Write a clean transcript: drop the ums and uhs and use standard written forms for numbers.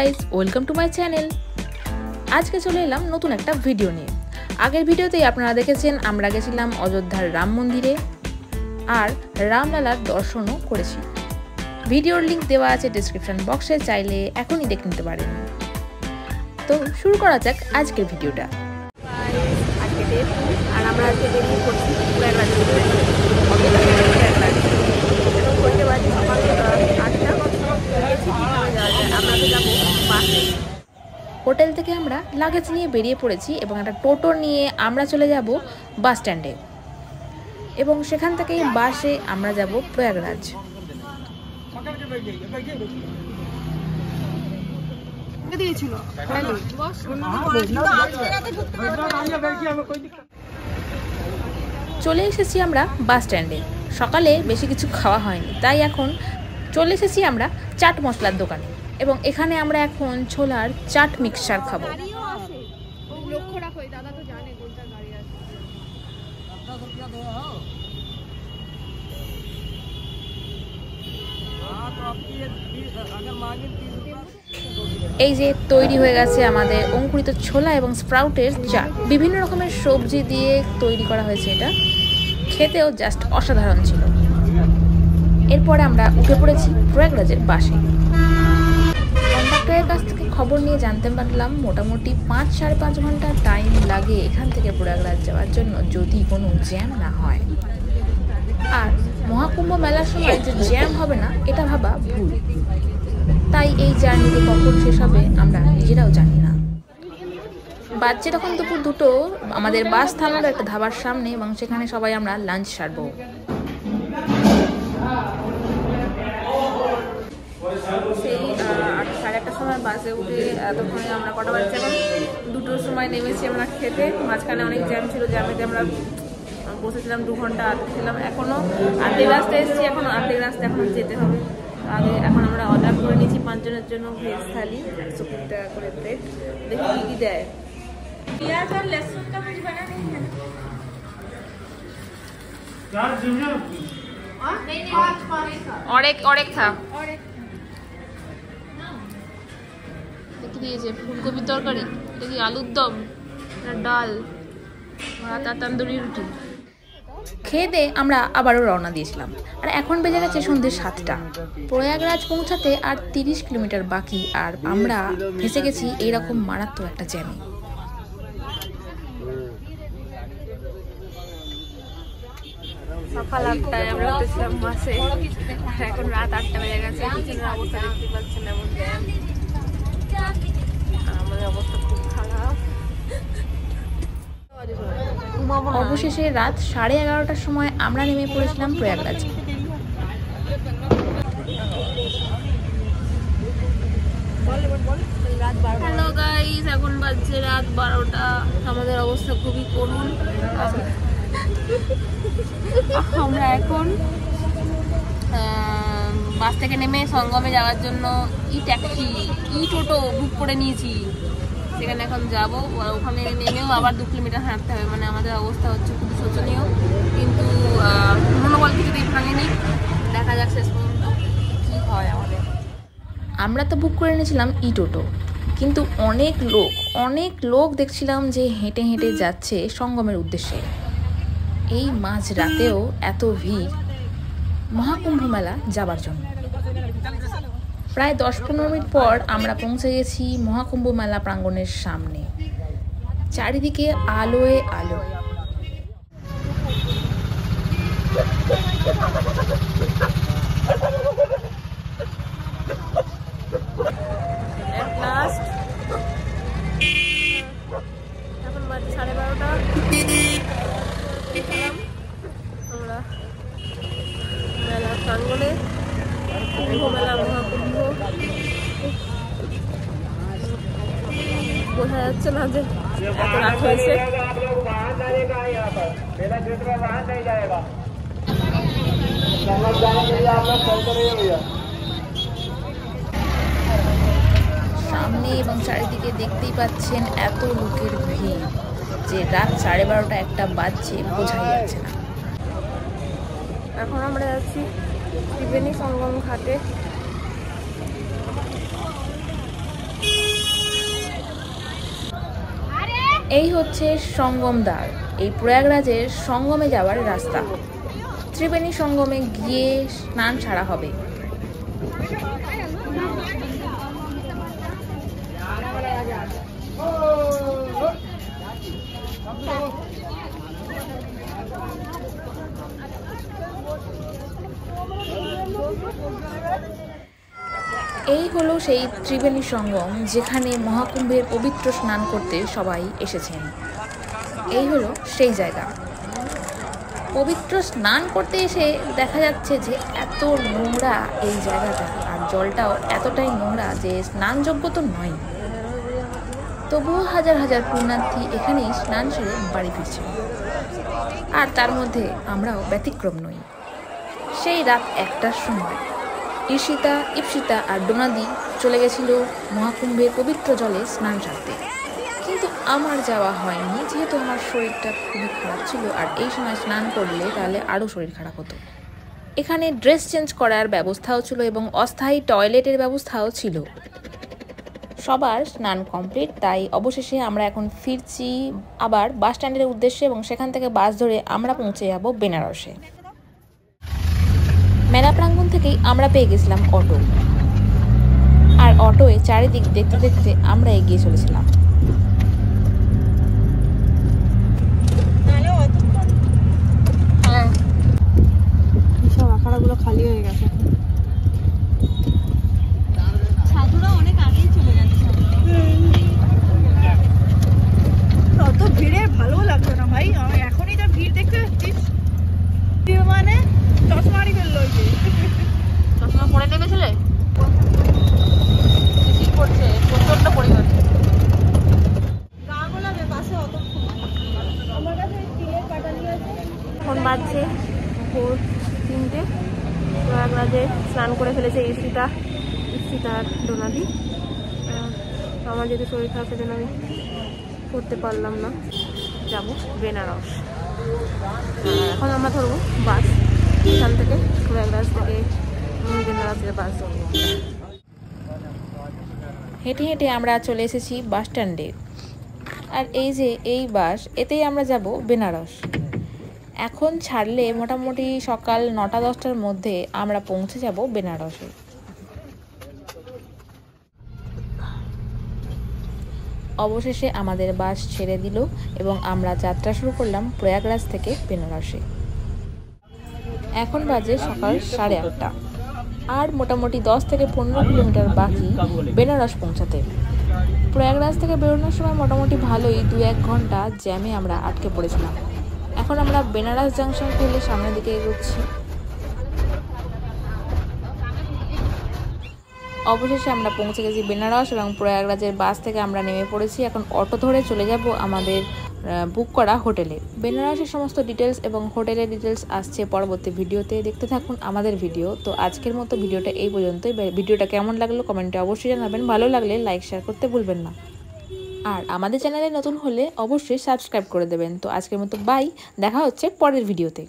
Guys, welcome to my channel. আজকে চলে এলাম নতুন একটা ভিডিও নিয়ে। আগের ভিডিওতেই আপনারা দেখেছেন আমরা গেছিলাম অযোধ্যার রাম মন্দিরে আর রামলালার দর্শনও করেছি। ভিডিওর লিংক দেওয়া আছে ডেসক্রিপশন বক্সে, চাইলে এখনই দেখে নিতে পারেন। তো শুরু করা যাক আজকের ভিডিওটা। আজকে ডে 2 আর আমরা আজকে বেরিয়ে পড়ছি প্রয়াগরাজ। করতে পারি সকাল 8টা গেছি, কীভাবে যাওয়া যায়? আমরা তো যাবো বাসে। হোটেল থেকে আমরা লাগেজ নিয়ে বেরিয়ে পড়েছি এবং একটা টোটো নিয়ে আমরা চলে যাব বাস স্ট্যান্ডে এবং সেখান থেকেই বাসে আমরা যাব প্রয়াগরাজ। চলে এসেছি আমরা বাস স্ট্যান্ডে। সকালে বেশি কিছু খাওয়া হয়নি, তাই এখন চলে এসেছি আমরা চাট মশলার দোকানে এবং এখানে আমরা এখন ছোলার চাট মিক্সচার খাবো। এই যে তৈরি হয়ে গেছে আমাদের অঙ্কুরিত ছোলা এবং স্প্রাউটের চাট। বিভিন্ন রকমের সবজি দিয়ে তৈরি করা হয়েছে, এটা খেতেও জাস্ট অসাধারণ ছিল। এরপরে আমরা উঠে পড়েছি প্রয়াগরাজের বাসে। কন্ডাক্টরের কাছ থেকে খবর নিয়ে জানতে পারলাম মোটামুটি 5-5.5 ঘন্টা টাইম লাগে এখান থেকে প্রয়াগরাজ যাওয়ার জন্য, যদি কোনো জ্যাম না হয়। আর মহাকুম্ভ মেলার সময় যে জ্যাম হবে না এটা ভাবা ভুল, তাই এই জার্নিতে কখন শেষ হবে আমরা নিজেরাও জানি না। বাজছে তখন দুপুর 2টো। আমাদের বাস থামালো একটা ধাবার সামনে এবং সেখানে সবাই আমরা লাঞ্চ সারবো। সেই 8:30টার সময় বাসে উঠে এতক্ষণে আমরা কটা বাজছে এখন 2টোর সময় নেমেছি আমরা খেতে। মাঝখানে অনেক জ্যাম ছিল, জ্যামেতে আমরা বসেছিলাম 2 ঘন্টা ছিলাম। এখনও আর্ধেক রাস্তা এসেছি, এখন আর্ধেক রাস্তা এখন যেতে হবে। আগে এখন আমরা অর্ডার করে নিয়েছি 5 জনের জন্য ভেজ থালি, 120 টাকা করে প্লেট। দেখি কী কী দেয়। পেঁয়াজ আর লহসুন का मुझे बना नहीं है ना यार। जिम्मे और एक था দিয়েছে ফুলকপির তরকারি, দেখি আলুর দম, ডাল, ভাত আর তন্দুরি রুটি। খেয়ে দিয়ে আমরা আবারও রওনা দিয়েছিলাম আর এখন বেজে গেছে সন্ধ্যে 7টা। প্রয়াগরাজ পৌঁছাতে আর 30 কিলোমিটার বাকি আর আমরা ফেসে গেছি এইরকম মারাত্মক একটা জ্যামে। সকাল 8টায় আমরা উঠেছিলাম বাসে, এখন রাত 8টা বেজে গেছে। পিছনের অবস্থা দেখতে পাচ্ছেন, এমন জ্যাম। আমাদের অবস্থা খুব খারাপ। অবশেষে রাত 11:30টার সময় আমরা নেমে পড়েছিলাম প্রয়াগরাজ। হ্যালো গাইস, এখন বাজছে রাত 12টা। আমাদের অবস্থা খুবই করুণ। আমরা এখন বাস থেকে নেমে সঙ্গমে যাওয়ার জন্য ট্যাক্সি টোটো বুক করে নিয়েছি। সেখানে এখন যাবো, ওখানে নেমেও আবার 2 কিলোমিটার হাঁটতে হবে। মানে আমাদের অবস্থা হচ্ছে খুবই শোচনীয়, কিন্তু মনোবল কিছুতেই ভাঙেনি। দেখা যাক শেষ পর্যন্ত কী হয় আমাদের। আমরা তো বুক করে নিয়েছিলাম টোটো, কিন্তু অনেক লোক দেখছিলাম যে হেঁটে হেঁটে যাচ্ছে সঙ্গমের উদ্দেশ্যে। এই মাঝ রাতেও এত ভিড় মহাকুম্ভ মেলা যাবার জন্য। প্রায় 10-15 মিনিট পর আমরা পৌঁছে গেছি মহাকুম্ভ মেলা প্রাঙ্গণের সামনে। চারিদিকে আলোয় আলো। এখন বাজে 12:30। আমরা মেলা প্রাঙ্গণে, কুম্ভ মেলা, মহাকুম্ভ। বোঝা যাচ্ছে না যে এত রাত হয়েছে। সামনে এবং চারিদিকে দেখতেই পাচ্ছেন এত লোকের ভিড় যে রাত 12:30-1টা বাজছে, বোঝাই যাচ্ছে না। এখন আমরা যাচ্ছি ত্রিবেণী সঙ্গম ঘাটে। এই হচ্ছে সঙ্গম দ্বার, এই প্রয়াগরাজের সঙ্গমে যাওয়ার রাস্তা। ত্রিবেণী সঙ্গমে গিয়ে স্নান ছাড়া হবে। এই হলো সেই ত্রিবেণী সঙ্গম, যেখানে মহাকুম্ভের পবিত্র স্নান করতে সবাই এসেছেন। এই হলো সেই জায়গা। পবিত্র স্নান করতে এসে দেখা যাচ্ছে যে এত নোংরা এই জায়গাটা, আর জলটাও এতটাই নোংরা যে স্নানযোগ্য তো নয়। তবুও হাজার হাজার পুণ্যার্থী এখানেই স্নান সেরে বাড়ি ফিরছে, আর তার মধ্যে আমরাও ব্যতিক্রম নই। সেই রাত 1টার সময় ঈশিতা, ইপসিতা আর ডোনাদি চলে গেছিল মহাকুম্ভের পবিত্র জলে স্নান সারতে, কিন্তু আমার যাওয়া হয়নি, যেহেতু আমার শরীরটা খুবই খারাপ ছিল, আর এই সময় স্নান করলে তাহলে আরও শরীর খারাপ হতো। এখানে ড্রেস চেঞ্জ করার ব্যবস্থাও ছিল এবং অস্থায়ী টয়লেটের ব্যবস্থাও ছিল। সবার স্নান কমপ্লিট, তাই অবশেষে আমরা এখন ফিরছি আবার বাস স্ট্যান্ডের উদ্দেশ্যে, এবং সেখান থেকে বাস ধরে আমরা পৌঁছে যাব বেনারসে। মেলা প্রাঙ্গণ থেকেই আমরা পেয়ে গেছিলাম অটো, আর অটোয় চারিদিক দেখতে দেখতে আমরা এগিয়ে চলেছিলাম। সব আখাড়াগুলো খালি হয়ে গেছে, সাধুরা অনেক আগেই চলে যাচ্ছে। অত ভিড়ে ভালো লাগছে না ভাই, এখনই যা ভিড় দেখতে পাচ্ছিস, মানে চশমারি ফেললো। চশমা পরে নেমেছিলে? শীত পড়ছে প্রচন্ড পরিমাণে। গা গোলাবে পাশে অত আমার কাছে স্টিলের কাটালি আছে। এখন বাজছে ভোর 3টে। প্রয়াগরাজে স্নান করে ফেলেছে ঈশিতা আর ডোনাদি। আমার যেহেতু শরীর খারাপ, সেজন্য আমি করতে পারলাম না। যাব বেনারস। এখন আমরা ধরবো বাস, এখান থেকে প্রয়াগরাজ থেকে বেনারসের বাস ধরবো। হেঁটে হেঁটে আমরা চলে এসেছি বাস স্ট্যান্ডে, আর এই যে এই বাস, এতেই আমরা যাব বেনারস। এখন ছাড়লে মোটামুটি সকাল 9টা-10টার মধ্যে আমরা পৌঁছে যাব বেনারসে। অবশেষে আমাদের বাস ছেড়ে দিল এবং আমরা যাত্রা শুরু করলাম প্রয়াগরাজ থেকে বেনারসে। এখন বাজে সকাল 8:30, আর মোটামুটি 10 থেকে 15 কিলোমিটার বাকি বেনারস পৌঁছাতে। প্রয়াগরাজ থেকে বেরোনোর সময় মোটামুটি ভালোই 2-1 ঘন্টা জ্যামে আমরা আটকে পড়েছিলাম। এখন আমরা বেনারস জাংশন পেলে সামনের দিকে এগোচ্ছি। অবশেষে আমরা পৌঁছে গেছি বেনারস, এবং প্রয়াগরাজের বাস থেকে আমরা নেমে পড়েছি। এখন অটো ধরে চলে যাব আমাদের বুক করা হোটেলে। বেনারসের সমস্ত ডিটেলস এবং হোটেলের ডিটেলস আসছে পরবর্তী ভিডিওতে, দেখতে থাকুন আমাদের ভিডিও। তো আজকের মতো ভিডিওটা এই পর্যন্তই। ভিডিওটা কেমন লাগলো কমেন্টে অবশ্যই জানাবেন, ভালো লাগলে লাইক শেয়ার করতে ভুলবেন না, আর আমাদের চ্যানেলে নতুন হলে অবশ্যই সাবস্ক্রাইব করে দেবেন। তো আজকের মতো বাই, দেখা হচ্ছে পরের ভিডিওতে।